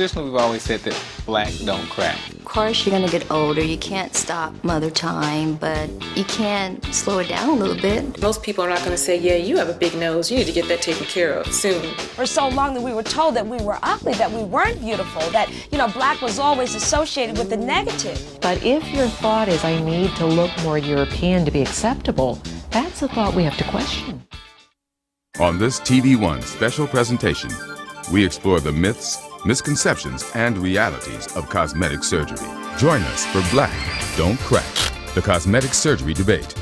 Traditionally, we've always said that black don't crack. Of course, you're gonna get older. You can't stop mother time, but you can slow it down a little bit. Most people are not gonna say, yeah, you have a big nose, you need to get that taken care of soon. For so long that we were told that we were ugly, that we weren't beautiful, that, black was always associated with the negative. But if your thought is, I need to look more European to be acceptable, that's a thought we have to question. On this TV One special presentation, we explore the myths, misconceptions, and realities of cosmetic surgery. Join us for Black Don't Crack, the cosmetic surgery debate.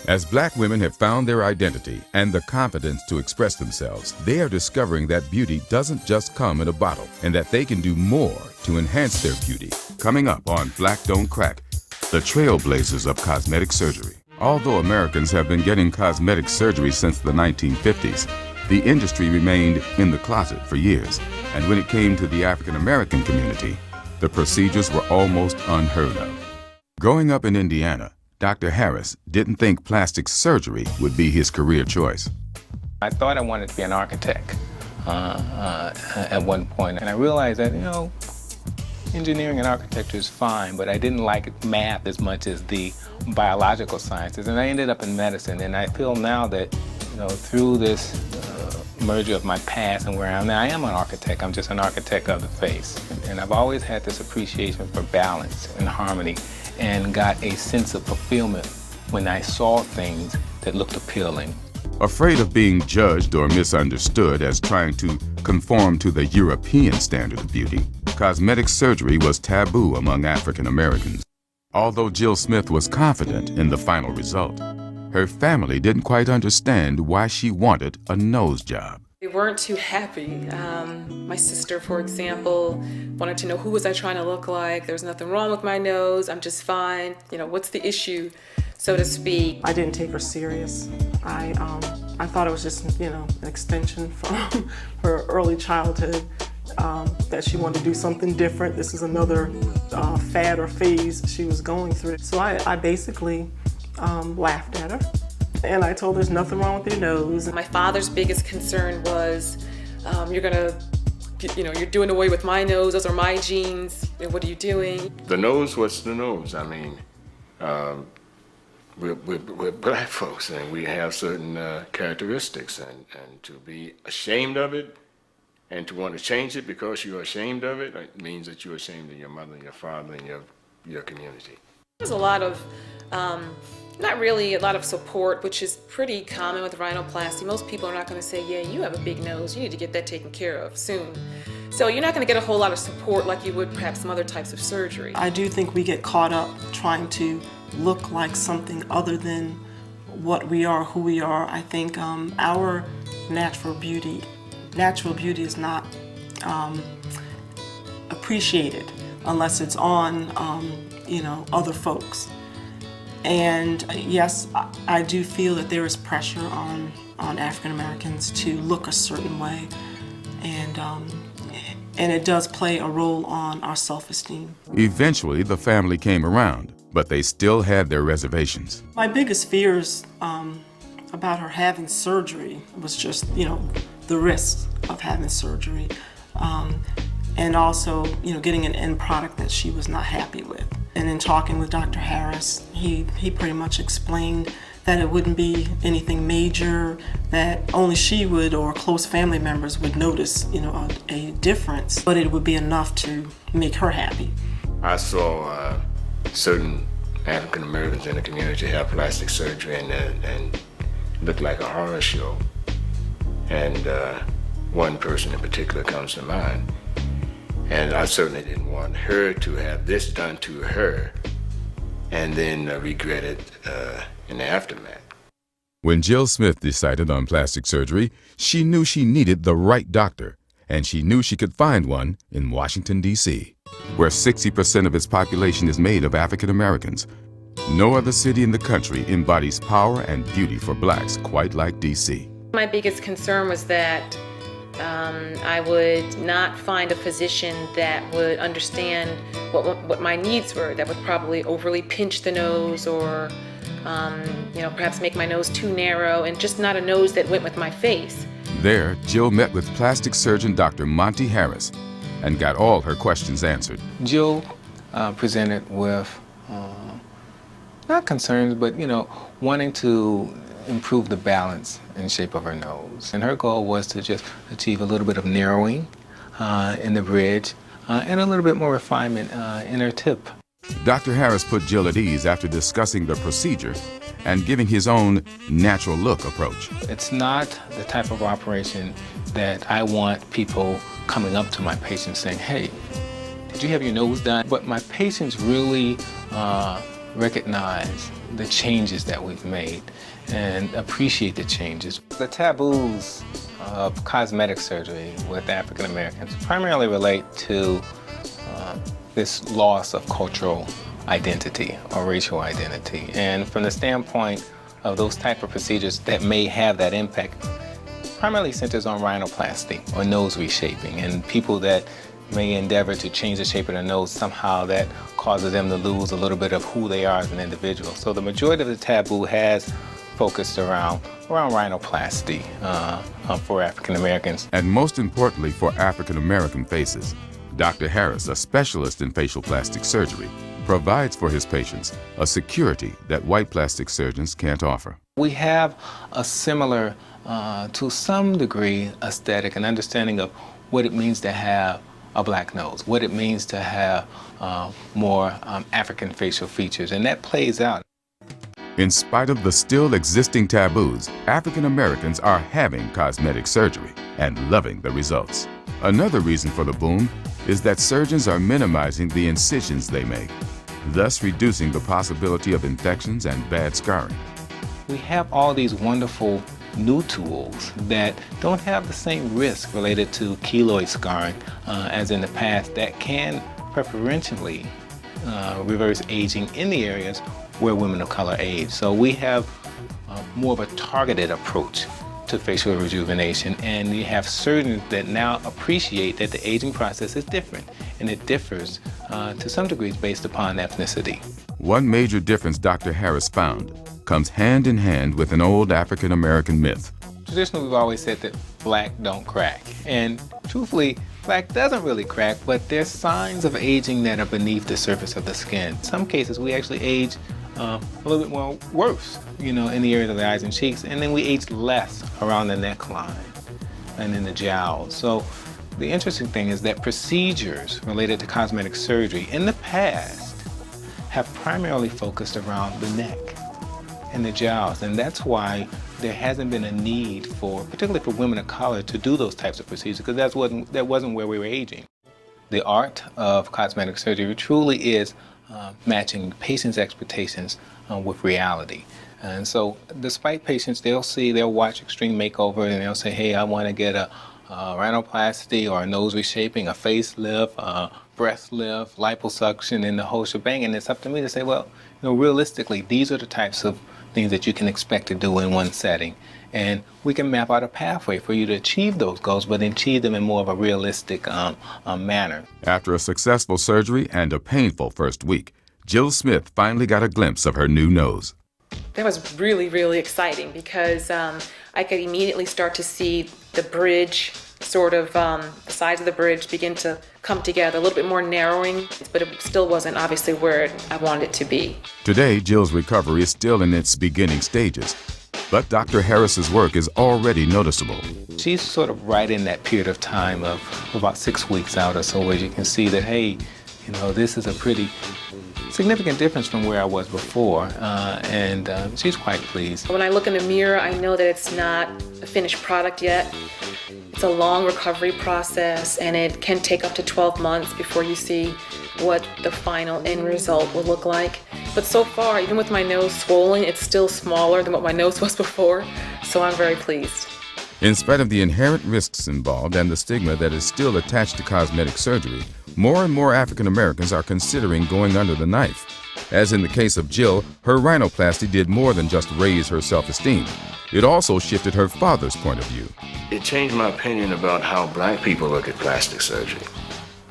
As black women have found their identity and the confidence to express themselves, they are discovering that beauty doesn't just come in a bottle and that they can do more to enhance their beauty. Coming up on Black Don't Crack, the trailblazers of cosmetic surgery. Although Americans have been getting cosmetic surgery since the 1950s, the industry remained in the closet for years, and when it came to the African American community, the procedures were almost unheard of. Growing up in Indiana, Dr. Harris didn't think plastic surgery would be his career choice. I thought I wanted to be an architect at one point, and I realized that, engineering and architecture is fine, but I didn't like math as much as the biological sciences, and I ended up in medicine. And I feel now that, through this merger of my past and where I am now, I am an architect. I'm just an architect of the face. And I've always had this appreciation for balance and harmony, and got a sense of fulfillment when I saw things that looked appealing. Afraid of being judged or misunderstood as trying to conform to the European standard of beauty, cosmetic surgery was taboo among African Americans. Although Jill Smith was confident in the final result, her family didn't quite understand why she wanted a nose job. They weren't too happy. My sister, for example, wanted to know who was I trying to look like. There's nothing wrong with my nose. I'm just fine. What's the issue, so to speak? I didn't take her serious. I thought it was just, an extension from her early childhood, that she wanted to do something different. This is another fad or phase she was going through. So I basically laughed at her. And I told her there's nothing wrong with your nose. My father's biggest concern was, you're doing away with my nose, those are my genes, what are you doing? The nose was the nose. I mean, we're black folks and we have certain characteristics, and to be ashamed of it and to want to change it because you're ashamed of it, it means that you're ashamed of your mother and your father and your community. There's a lot of, not really a lot of support, which is pretty common with rhinoplasty. Most people are not going to say, yeah, you have a big nose, you need to get that taken care of soon. So you're not going to get a whole lot of support like you would perhaps some other types of surgery. I do think we get caught up trying to look like something other than what we are, who we are. I think our natural beauty is not appreciated unless it's on, other folks. And yes, I do feel that there is pressure on African Americans to look a certain way, and it does play a role on our self-esteem. Eventually, the family came around, but they still had their reservations. My biggest fears about her having surgery was just, the risks of having surgery, and also, getting an end product that she was not happy with. And in talking with Dr. Harris, he pretty much explained that it wouldn't be anything major, that only she would or close family members would notice, a difference, but it would be enough to make her happy. I saw certain African Americans in the community have plastic surgery and looked like a horror show. And one person in particular comes to mind. And I certainly didn't want her to have this done to her and then regret it in the aftermath. When Jill Smith decided on plastic surgery, she knew she needed the right doctor, and she knew she could find one in Washington, D.C., where 60% of its population is made of African Americans. No other city in the country embodies power and beauty for blacks quite like D.C. My biggest concern was that I would not find a physician that would understand what my needs were, that would probably overly pinch the nose or perhaps make my nose too narrow, and just not a nose that went with my face. There, Jill met with plastic surgeon Dr. Monte Harris and got all her questions answered. Jill presented with not concerns, but wanting to improve the balance and shape of her nose. And her goal was to just achieve a little bit of narrowing in the bridge and a little bit more refinement in her tip. Dr. Harris put Jill at ease after discussing the procedure and giving his own natural look approach. It's not the type of operation that I want people coming up to my patients saying, "Hey, did you have your nose done?" But my patients really recognize the changes that we've made and appreciate the changes. The taboos of cosmetic surgery with African Americans primarily relate to this loss of cultural identity or racial identity. And from the standpoint of those type of procedures that may have that impact, primarily centers on rhinoplasty or nose reshaping, and people that may endeavor to change the shape of their nose, somehow that causes them to lose a little bit of who they are as an individual. So the majority of the taboo has focused around rhinoplasty for African Americans. And most importantly for African American faces, Dr. Harris, a specialist in facial plastic surgery, provides for his patients a security that white plastic surgeons can't offer. We have a similar, to some degree, aesthetic and understanding of what it means to have a black nose, what it means to have more African facial features, and that plays out. In spite of the still existing taboos, African Americans are having cosmetic surgery and loving the results. Another reason for the boom is that surgeons are minimizing the incisions they make, thus reducing the possibility of infections and bad scarring. We have all these wonderful new tools that don't have the same risk related to keloid scarring as in the past, that can preferentially reverse aging in the areas where women of color age. So we have more of a targeted approach to facial rejuvenation, and you have surgeons that now appreciate that the aging process is different, and it differs to some degrees based upon ethnicity. One major difference Dr. Harris found comes hand in hand with an old African American myth. Traditionally, we've always said that black don't crack, and truthfully, black doesn't really crack, but there's signs of aging that are beneath the surface of the skin. In some cases, we actually age a little bit more worse, in the areas of the eyes and cheeks, and then we age less around the neckline and in the jowls. So the interesting thing is that procedures related to cosmetic surgery in the past have primarily focused around the neck and the jowls, and that's why there hasn't been a need for, particularly for women of color, to do those types of procedures, because that wasn't where we were aging. The art of cosmetic surgery truly is matching patients' expectations with reality. And so despite patients, they'll watch Extreme Makeover and they'll say, "Hey, I want to get a rhinoplasty or a nose reshaping, a facelift, a breast lift, liposuction, and the whole shebang." And it's up to me to say, well, realistically, these are the types of things that you can expect to do in one setting. And we can map out a pathway for you to achieve those goals, but achieve them in more of a realistic manner. After a successful surgery and a painful first week, Jill Smith finally got a glimpse of her new nose. That was really, really exciting because I could immediately start to see the bridge, the sides of the bridge begin to come together, a little bit more narrowing, but it still wasn't obviously where I wanted it to be. Today, Jill's recovery is still in its beginning stages, but Dr. Harris's work is already noticeable. She's sort of right in that period of time of about 6 weeks out or so, where you can see that, hey, this is a pretty significant difference from where I was before, and she's quite pleased. When I look in the mirror, I know that it's not a finished product yet. It's a long recovery process, and it can take up to 12 months before you see what the final end result will look like. But so far, even with my nose swollen, it's still smaller than what my nose was before, so I'm very pleased. In spite of the inherent risks involved and the stigma that is still attached to cosmetic surgery, more and more African Americans are considering going under the knife. As in the case of Jill, her rhinoplasty did more than just raise her self-esteem. It also shifted her father's point of view. It changed my opinion about how black people look at plastic surgery.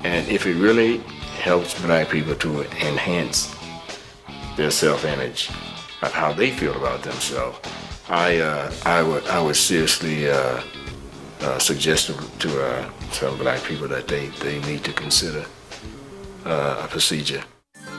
And if it really helps black people to enhance their self-image of how they feel about themselves, I would seriously suggest to some black people that they need to consider a procedure.